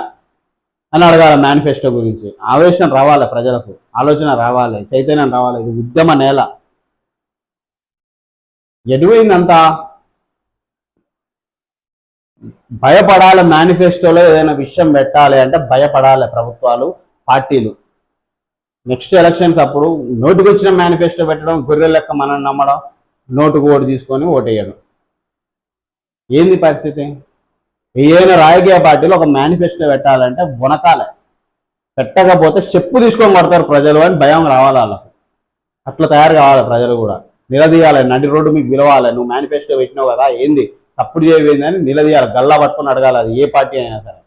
అని అడగాల. మేనిఫెస్టో గురించి ఆవేశం రావాలి, ప్రజలకు ఆలోచన రావాలి, చైతన్యం రావాలి. ఇది ఉద్యమ నేల. ఎటువైందంతా భయపడాలి. మేనిఫెస్టోలో ఏదైనా విషయం పెట్టాలి అంటే భయపడాలి ప్రభుత్వాలు, పార్టీలు. నెక్స్ట్ ఎలక్షన్స్ అప్పుడు నోటుకు వచ్చిన మేనిఫెస్టో పెట్టడం, గొర్రెల లెక్క మనం నమ్మడం, నోటుకు ఓటు తీసుకొని ఓటేయడం. ఏంది పరిస్థితి? ఏదైనా రాజకీయ పార్టీలో ఒక మేనిఫెస్టో పెట్టాలంటే వనకాలే, పెట్టకపోతే చెప్పు తీసుకొని కొడతారు ప్రజలు అని భయం రావాలి వాళ్ళకు. అట్లా తయారు కావాలి ప్రజలు కూడా. నిలదీయాలి, నడి రోడ్డు మీకు పిలవాలి. నువ్వు మేనిఫెస్టో పెట్టినావు కదా, ఏంది తప్పుడు చేయవేందని నిలదీయాలి, గల్లా పట్టుకొని అడగాలి. అది ఏ పార్టీ అయినా సరే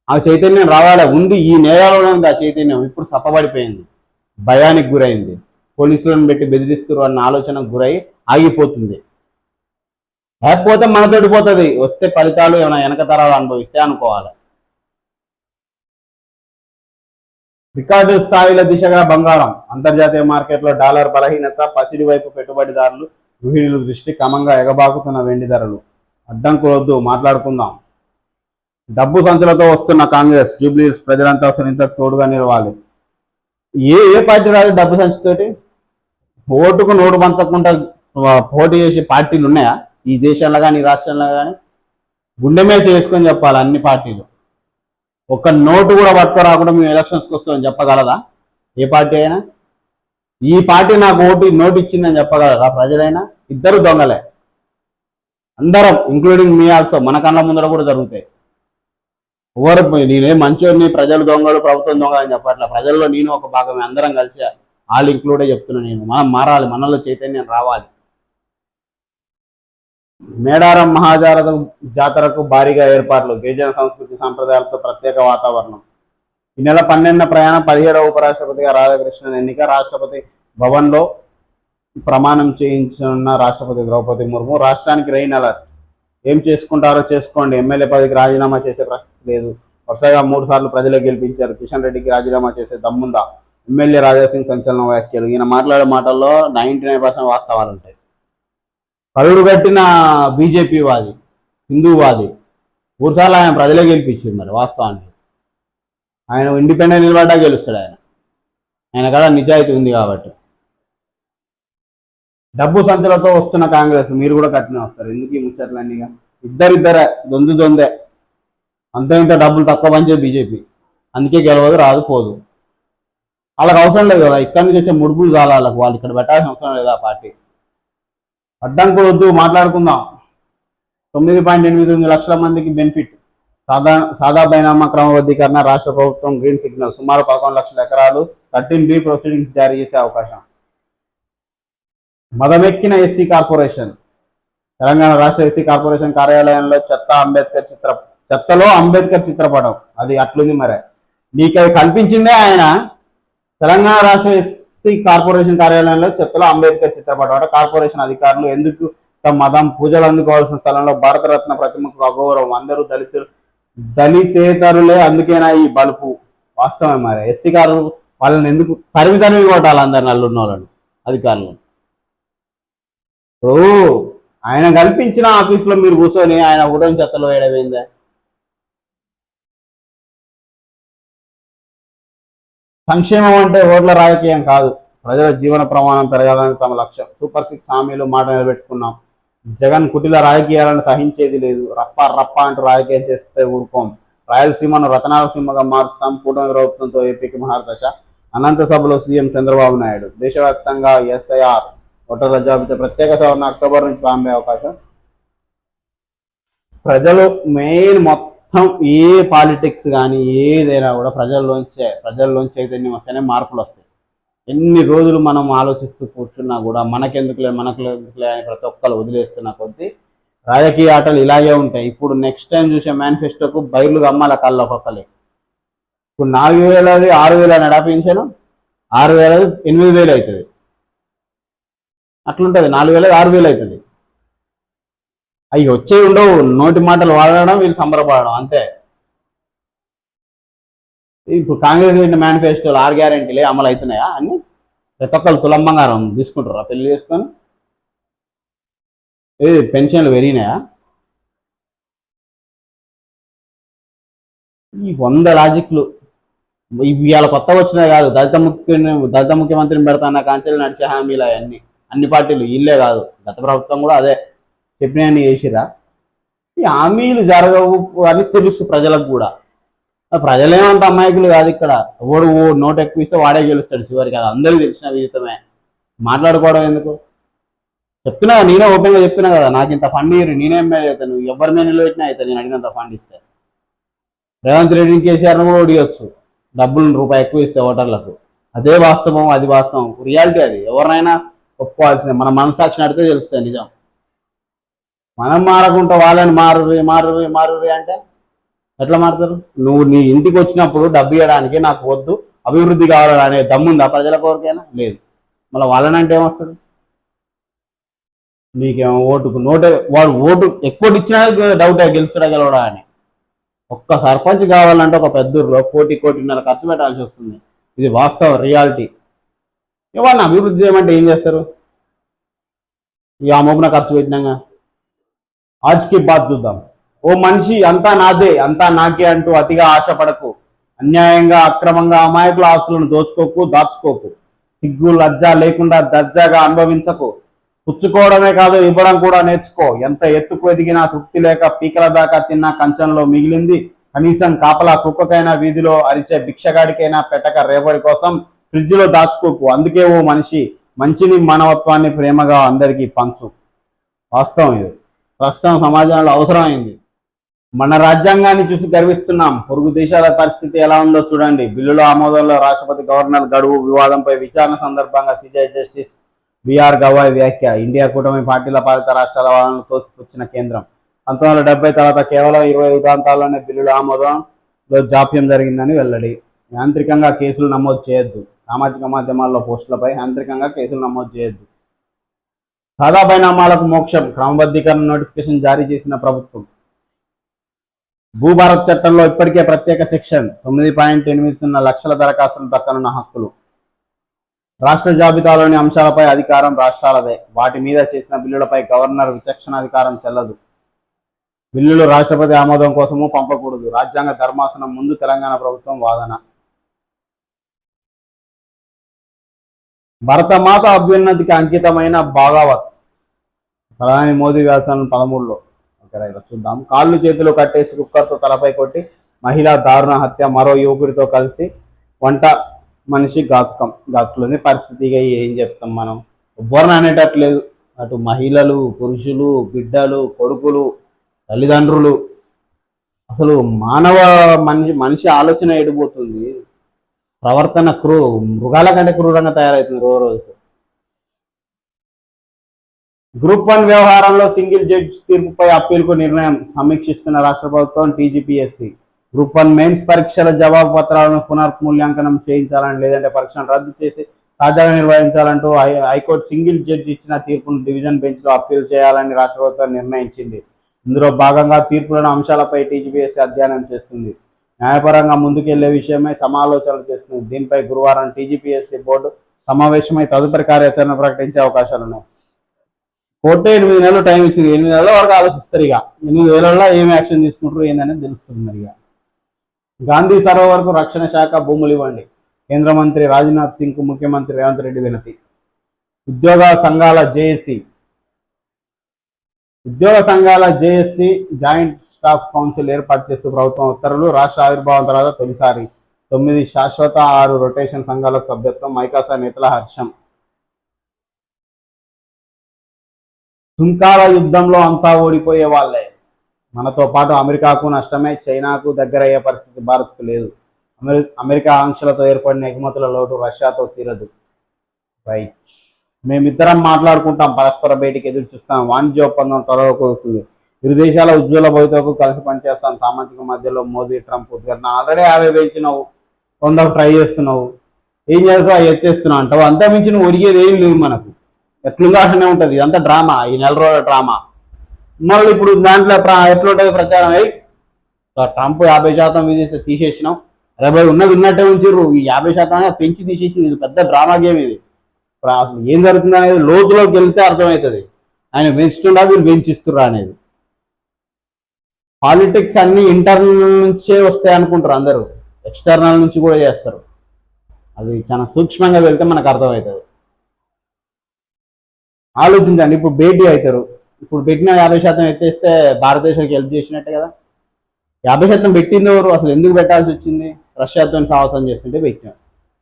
ఆ చైతన్యం రావాలి. ఉంది, ఈ నేరాలోనే ఉంది ఆ చైతన్యం. ఇప్పుడు తప్పబడిపోయింది, భయానికి గురైంది, పోలీసులను పెట్టి బెదిరిస్తారు అన్న ఆలోచనకు గురై ఆగిపోతుంది. లేకపోతే మనతోటి పోతుంది. వస్తే ఫలితాలు ఏమైనా వెనక తరాలు అనుభవిస్తే అనుకోవాలి. రికార్డు స్థాయిల దిశగా బంగారం. అంతర్జాతీయ మార్కెట్లో డాలర్ బలహీనత, పసిడి వైపు పెట్టుబడిదారులు, గృహిణుల దృష్టి, క్రమంగా ఎగబాకుతున్న వెండి ధరలు. అడ్డంకులొద్దు, మాట్లాడుకుందాం. డబ్బు సంచులతో వస్తున్న కాంగ్రెస్, జూబ్లీస్ ప్రజలంతా సునీతకు తోడుగా నిలవాలి. ఏ పార్టీ రాదు డబ్బు సంచితోటి? ఓటుకు నోటు పంచకుండా పోటీ చేసే పార్టీలు ఉన్నాయా ఈ దేశంలో కానీ, ఈ రాష్ట్రంలో కానీ? గుండె మీద చేసుకొని చెప్పాలి అన్ని పార్టీలు. ఒక్క నోటు కూడా పట్టుకు రాకుండా మేము ఎలక్షన్స్కి వస్తామని చెప్పగలదా ఏ పార్టీ అయినా? ఈ పార్టీ నాకు నోటు ఇచ్చిందని చెప్పగలరా ప్రజలైనా? ఇద్దరు దొంగలే, అందరం, ఇంక్లూడింగ్ మీ ఆల్సో. మన కళ్ళ ముందర కూడా జరుగుతాయి. ఎవరు నేనే మంచోడిని, ప్రజలు దొంగలు, ప్రభుత్వం దొంగ అని చెప్పట్లా. ప్రజల్లో నేను ఒక భాగమే, అందరం కలిసి వాళ్ళు ఇంక్లూడే చెప్తున్నా నేను. మనం మారాలి, మనలో చైతన్యం రావాలి. మేడారం జాతరకు భారీగా ఏర్పాట్లు, గిరిజన సంస్కృతి సంప్రదాయాలతో ప్రత్యేక వాతావరణం. ఈ నెల 12న ప్రయాణం, 17వ ఉపరాష్ట్రపతిగా రాధాకృష్ణన్ ఎన్నిక. రాష్ట్రపతి భవన్లో ప్రమాణం చేయించనున్న రాష్ట్రపతి ద్రౌపది ముర్ము. రాష్ట్రానికి రెయిన్ అలర్ట్. ఏం చేసుకుంటారో చేసుకోండి, ఎమ్మెల్యే పదవికి రాజీనామా చేసే ప్రసక్తి లేదు. వరుసగా 3 సార్లు ప్రజలే గెలిపించారు. కిషన్ రెడ్డికి రాజీనామా చేసే దమ్ముందా? ఎమ్మెల్యే రాజాసింగ్ సంచలన వ్యాఖ్యలు. ఈయన మాట్లాడే మాటల్లో 99% వాస్తవాలు ఉంటాయి. కరుడు కట్టిన బీజేపీ వాది, హిందూవాది. 3 సార్లు ఆయన ప్రజలే గెలిపించారు. మరి వాస్తవానికి ఆయన ఇండిపెండెంట్ నిలబడ్డా గెలుస్తాడు. ఆయన కదా నిజాయితీ ఉంది కాబట్టి. డబ్బు సంచులతో వస్తున్న కాంగ్రెస్, మీరు కూడా కట్టినే వస్తారు. ఎందుకు ఈ ముచ్చట్లన్నీగా? ఇద్దరే దొందే. అంత ఇంత డబ్బులు తక్కువ పంచేది బీజేపీ. అందుకే గెలవదు, రాదు, పోదు. వాళ్ళకి అవసరం లేదు కదా, ఇక్కడి నుంచి వచ్చే ముడుపులు చాలా వాళ్ళకి. వాళ్ళు ఇక్కడ పెట్టాల్సిన అవసరం లేదు ఆ పార్టీ. అడ్డంకులు వద్దు, మాట్లాడుకుందాం. 9.8 లక్షల మందికి బెనిఫిట్. సాదా బైనామా క్రమబద్ధీకరణ, రాష్ట్ర ప్రభుత్వం గ్రీన్ సిగ్నల్. సుమారు 11 లక్షల ఎకరాలు 13B ప్రొసీడింగ్స్ జారీ చేసే అవకాశం. మదమెక్కిన ఎస్సీ కార్పొరేషన్. తెలంగాణ రాష్ట్ర ఎస్సీ కార్పొరేషన్ కార్యాలయంలో చెత్తలో అంబేద్కర్ చిత్రపటం. అది అట్లుంది. మరి నీకు అది కల్పించిందే ఆయన. తెలంగాణ రాష్ట్ర ఎస్సీ కార్పొరేషన్ కార్యాలయంలో చెత్తలో అంబేద్కర్ చిత్రపటం అంటే కార్పొరేషన్ అధికారులు ఎందుకు మతం పూజలు అందుకోవాల్సిన స్థలంలో భారతరత్న ప్రతిమకు అగౌరవం. అందరూ దళితేతరులే, అందుకేనా ఈ బలుపు? వాస్తవమే. మరి ఎస్సీ గారు వాళ్ళని ఎందుకు తరిమి కొట్టాలి అందరు నల్లున్న వాళ్ళని, అధికారులను? ఇప్పుడు ఆయన కల్పించిన ఆఫీసులో మీరు కూర్చొని ఆయన ఉదయం చెత్తలో వేయడమైందే? సంక్షేమం అంటే ఓట్ల రాజకీయం కాదు, ప్రజల జీవన ప్రమాణం పెరగాలని తమ లక్ష్యం. సూపర్ 6 హామీలు మాట నిలబెట్టుకున్నాం. జగన్ కుటిల రాజకీయాలను సహించేది లేదు. రప్ప అంటూ రాజకీయం చేస్తే ఊరుకోం. రాయలసీమను రతనాలసీమగా మారుస్తాం. కూటమి ప్రభుత్వంతో ఏపీకి మహాదశ. అనంత సభలో సీఎం చంద్రబాబు నాయుడు. దేశవ్యాప్తంగా SIR ఓటర్ల జాబితా ప్రత్యేక సవరణ అక్టోబర్ నుంచి ప్రారంభమయ్యే అవకాశం. ప్రజలు మెయిన్ మొత్తం ఏ పాలిటిక్స్ కానీ ఏదైనా కూడా ప్రజల్లోంచి చైతన్యం వస్తేనే మార్పులు వస్తాయి. ఎన్ని రోజులు మనం ఆలోచిస్తూ కూర్చున్నా కూడా మనకెందుకులే అని ప్రతి ఒక్కరు వదిలేస్తున్న కొద్దీ రాజకీయ ఆటలు ఇలాగే ఉంటాయి. ఇప్పుడు నెక్స్ట్ టైం చూసే మేనిఫెస్టోకు బయలు గమ్మాల కళ్ళు ఒక్కొక్కలే. ఇప్పుడు 4,000 6,000 అన్నాడు పెన్షన్, 6,000 8,000 అవుతుంది. అట్లుంటుంది. 4,000 6,000 అవుతుంది. అవి వచ్చే ఉండవు, నోటి మాటలు వాడడం, వీళ్ళు సంబరపడడం అంతే. ఇప్పుడు కాంగ్రెస్ పెట్టిన మేనిఫెస్టోలు 6 గ్యారెంటీలే అమలు అవుతున్నాయా అన్ని? ప్రతి ఒక్కరు తులం బంగారం తీసుకుంటారా పెళ్లి చేసుకొని? పెన్షన్లు పెరిగినాయా? ఈ 100 లాజిక్లు ఇవాళ కొత్తగా వచ్చినాయి కాదు. దళిత ముఖ్యమంత్రిని పెడతాన్న కాంచెలు నడిచే హామీలు అన్ని పార్టీలు ఇల్లే కాదు, గత ప్రభుత్వం కూడా అదే చెప్పినవన్నీ చేసిరా. ఈ హామీలు జరగవు అని తెలుసు ప్రజలకు కూడా. ప్రజలేమంత అమాయకులు కాదు ఇక్కడ. ఓడు నోటు ఎక్కువ ఇస్తే వాడే గెలుస్తాడు చివరికి, అది అందరికీ తెలిసిన విదితమే. మాట్లాడుకోవడం ఎందుకు? చెప్తున్నా, నేనే ఓపెన్గా చెప్తున్నా కదా, నాకు ఇంత ఫండ్ ఇయ్యరు, నేనే ఎమ్మెల్యే అవుతాను, ఎవరి మీద నిలబెట్టినా అవుతాను నేను అడిగినంత ఫండ్ ఇస్తే. రేవంత్ రెడ్డిని కేసీఆర్ను కూడా ఓడియొచ్చు డబ్బులు రూపాయి ఎక్కువ ఇస్తే ఓటర్లకు. అదే వాస్తవం, అది వాస్తవం, రియాలిటీ. అది ఎవరినైనా ఒప్పుకోవాల్సిందే. మన మనసాక్షి నడితే తెలుస్తుంది నిజం. మనం మారకుంటా వాళ్ళని మారురి అంటే ఎట్లా మారుతారు? నువ్వు నీ ఇంటికి వచ్చినప్పుడు డబ్బు ఇవ్వడానికి నాకు వద్దు, అభివృద్ధి కావాలనే దమ్ముందా ప్రజల కోరికైనా? లేదు. మళ్ళీ వాళ్ళనంటే ఏమొస్తుంది? నీకేమో ఓటుకు నోటే, వాడు ఓటు ఎక్కువ ఇచ్చినా డౌటే గెలుస్తాడా గెలవడా అని. ఒక్క సర్పంచ్ కావాలంటే ఒక పెద్దూరులో 1,00,00,00,000 ఖర్చు పెట్టాల్సి వస్తుంది. ఇది వాస్తవం, రియాలిటీ. ఇవాళ అభివృద్ధి చేయమంటే ఏం చేస్తారు? ఇక ఆ మోపున ఖర్చు పెట్టినాగా. ఆజ్కి బాత్ చూద్దాం. ఓ మనిషి అంతా నాదే, అంతా నాకే అంటూ అతిగా ఆశపడకు. అన్యాయంగా అక్రమంగా అమాయకుల ఆస్తులను దోచుకోకు, దాచుకోకు. సిగ్గు లజ్జ లేకుండా దర్జాగా అనుభవించకు. పుచ్చుకోవడమే కాదు, ఇవ్వడం కూడా నేర్చుకో. ఎంత ఎత్తుకు ఎదిగినా తృప్తి లేక పీకల దాకా తిన్న కంచంలో మిగిలింది కనీసం కాపలా కుక్కకైనా, వీధిలో అరిచే భిక్షగాడికైనా పెట్టక రేపటి కోసం ఫ్రిడ్జ్లో దాచుకోకు. అందుకే ఓ మనిషి, మంచిని మానవత్వాన్ని ప్రేమగా అందరికీ పంచు. వాస్తవం ఇది. ప్రస్తుతం సమాజంలో అవసరమైంది. మన రాజ్యాంగాన్ని చూసి గర్విస్తున్నాం. పొరుగు దేశాల పరిస్థితి ఎలా ఉందో చూడండి. బిల్లుల ఆమోదంలో రాష్ట్రపతి గవర్నర్ గడువు వివాదంపై విచారణ సందర్భంగా సిజే జస్టిస్ బిఆర్ గవాయ్ వ్యాఖ్య. ఇండియా కూటమి పార్టీల పాలిత రాష్ట్రాల వాదనలు తోసిపుచ్చిన కేంద్రం. 1970 తర్వాత కేవలం 20 ఉదాంతాల్లోనే బిల్లుల ఆమోదంలో జాప్యం జరిగిందని వెల్లడి. యాంత్రికంగా కేసులు నమోదు చేయొద్దు. సామాజిక మాధ్యమాల్లో పోస్టులపై యాంత్రికంగా కేసులు నమోదు చేయొద్దు. సాదా పరిణామాలకు మోక్షం. క్రమబద్ధీకరణ నోటిఫికేషన్ జారీ చేసిన ప్రభుత్వం. భూభారత్ చట్టంలో ఇప్పటికే ప్రత్యేక సెక్షన్ 9.80 లక్షల దరఖాస్తులు దక్కనున్న హక్కులు. రాష్ట్ర జాబితాలోని అంశాలపై అధికారం రాష్ట్రాలదే. వాటి మీద చేసిన బిల్లులపై గవర్నర్ విచక్షణాధికారం చెల్లదు. బిల్లులు రాష్ట్రపతి ఆమోదం కోసము పంపకూడదు. రాజ్యాంగ ధర్మాసనం ముందు తెలంగాణ ప్రభుత్వం వాదన. భరతమాత అభ్యున్నతికి అంకితమైన భాగవత్. ప్రధాని మోదీ వ్యాసం 13లో. చూద్దాం. కాళ్ళు చేతులు కట్టేసి కుక్కర్తో తలపై కొట్టి మహిళా దారుణ హత్య. మరో యువకుడితో కలిసి వంట మనిషి ఘాతుకులని పరిస్థితిగా ఏం చెప్తాం మనం? ఎవ్వరిని అనేటట్లేదు. అటు మహిళలు, పురుషులు, బిడ్డలు, కొడుకులు, తల్లిదండ్రులు. అసలు మనిషి ఆలోచన ఎడిపోతుంది. ప్రవర్తన మృగాల కంటే క్రూరంగా తయారవుతుంది రోజు. గ్రూప్ 1 వ్యవహారంలో సింగిల్ జడ్జి తీర్పుపై అప్పీల్కు నిర్ణయం సమీక్షిస్తున్న రాష్ట్ర ప్రభుత్వం. టీజీపీఎస్సీ గ్రూప్ 1 మెయిన్స్ పరీక్షల జవాబు పత్రాలను పునర్మూల్యాంకనం చేయించాలని, లేదంటే పరీక్షను రద్దు చేసి తాజాగా నిర్వహించాలంటూ హైకోర్టు సింగిల్ జడ్జి ఇచ్చిన తీర్పును డివిజన్ బెంచ్లో అప్పీల్ చేయాలని రాష్ట్ర ప్రభుత్వం నిర్ణయించింది. ఇందులో భాగంగా తీర్పులను అంశాలపై టీజీపీఎస్సీ అధ్యయనం చేస్తుంది. న్యాయపరంగా ముందుకెళ్లే విషయమై సమాలోచనలు చేస్తుంది. దీనిపై గురువారం టీజీపీఎస్సీ బోర్డు సమావేశమై తదుపరి కార్యాచరణ ప్రకటించే అవకాశాలున్నాయి. కోర్టు 8 నెలలు టైం ఇచ్చింది. 8 నెలల వరకు ఆలోచిస్తారు. ఇక 8 నెలల్లో ఏం యాక్షన్ తీసుకుంటారు ఏందనేది తెలుస్తుంది. మరి ఇక గాంధీ సరోవర్కు రక్షణ శాఖ భూములు ఇవ్వండి. కేంద్ర మంత్రి రాజ్నాథ్ సింగ్కు ముఖ్యమంత్రి రేవంత్ రెడ్డి వినతి. ఉద్యోగ సంఘాల జేఏసీ జాయింట్ స్టాఫ్ కౌన్సిల్ ఏర్పాటు చేస్తూ ప్రభుత్వం ఉత్తర్వులు. రాష్ట్ర ఆవిర్భావం తర్వాత తొలిసారి 9 శాశ్వత 6 రొటేషన్ సంఘాలకు సభ్యత్వం. మైకాసా నేతల హర్షం. సుంకాల యుద్ధంలో అంతా ఓడిపోయే వాళ్లే. మనతో పాటు అమెరికాకు నష్టమే, చైనాకు దగ్గరయ్యే పరిస్థితి భారత్కు లేదు. అమెరికా ఆంక్షలతో ఏర్పడిన ఎగుమతుల లోటు రష్యాతో తీరదు. రైట్. మేమిద్దరం మాట్లాడుకుంటాం, పరస్పర భేటీకి ఎదురు చూస్తాం. వాణిజ్య ఒప్పందం త్వరలో కుదురుతుంది. ఇరు దేశాల ఉజ్వల భవితకు కలిసి పనిచేస్తాం. సామాజిక మధ్యలో మోదీ ట్రంప్ ఉద్ఘాటన. ఆల్రెడీ 50 పెంచినావు, వందకు ట్రై చేస్తున్నావు, ఏం చేస్తావు అవి ఎత్తేస్తున్నావు అంటావు. అంతా మించి నువ్వు ఒరిగేది ఏం లేవు మనకు. ఎట్లుందో అట్లనే ఉంటుంది, ఇదంతా డ్రామా, ఈ నెల రోజుల డ్రామా. మళ్ళీ ఇప్పుడు దాంట్లో ఎట్లుంటుంది ప్రచారం, ట్రంప్ 50% విధిస్తే తీసేసినాం, అరే ఉన్నది ఉన్నట్టే ఉంచిర్రు, ఈ 50% పెంచి తీసేసి, ఇది పెద్ద డ్రామా గేమ్ ఇది. ఇప్పుడు అసలు ఏం జరుగుతుంది అనేది లోతులోకి వెళ్తే అర్థమవుతుంది. ఆయన పెంచుతుండా వీళ్ళు పెంచిస్తుర్రా అనేది. పాలిటిక్స్ అన్ని ఇంటర్నల్ నుంచే వస్తాయి అనుకుంటారు అందరూ, ఎక్స్టర్నల్ నుంచి కూడా చేస్తారు. అది చాలా సూక్ష్మంగా వెళ్తే మనకు అర్థమవుతుంది. ఆలోచించండి, ఇప్పుడు భేటీ అవుతారు, ఇప్పుడు పెట్టిన 50% ఎత్తేస్తే భారతదేశానికి హెల్ప్ చేసినట్టే కదా. 50% పెట్టింది ఎవరు, అసలు ఎందుకు పెట్టాల్సి వచ్చింది? రష్యాతో సాహసం చేస్తుంటే పెట్టినాం,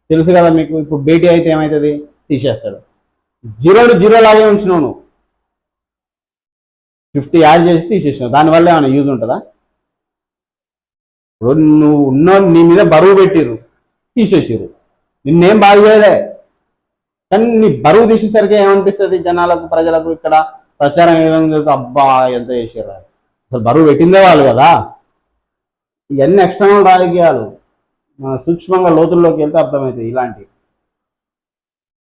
తెలుసు కదా మీకు. ఇప్పుడు భేటీ అయితే ఏమవుతుంది, తీసేస్తాడు. 0 లాగే ఉంచినావు నువ్వు, 50 యాడ్ చేసి తీసేసినావు, దానివల్ల ఏమైనా యూజ్ ఉంటుందా? ఇప్పుడు నువ్వు నీ మీద బరువు పెట్టిర్రు, తీసేసిర్రు, నిన్నేం బాగా చేయలే, కానీ నీ బరువు తీసేసరికి ఏమనిపిస్తుంది జనాలకు, ప్రజలకు? ఇక్కడ ప్రచారం ఏమైనా అబ్బా ఎంత చేసారు, అసలు బరువు పెట్టిందే వాళ్ళు కదా. ఇవన్నీ ఎక్స్టర్నల్ రాజకీయాలు, సూక్ష్మంగా లోతుల్లోకి వెళ్తే అర్థమవుతుంది ఇలాంటివి.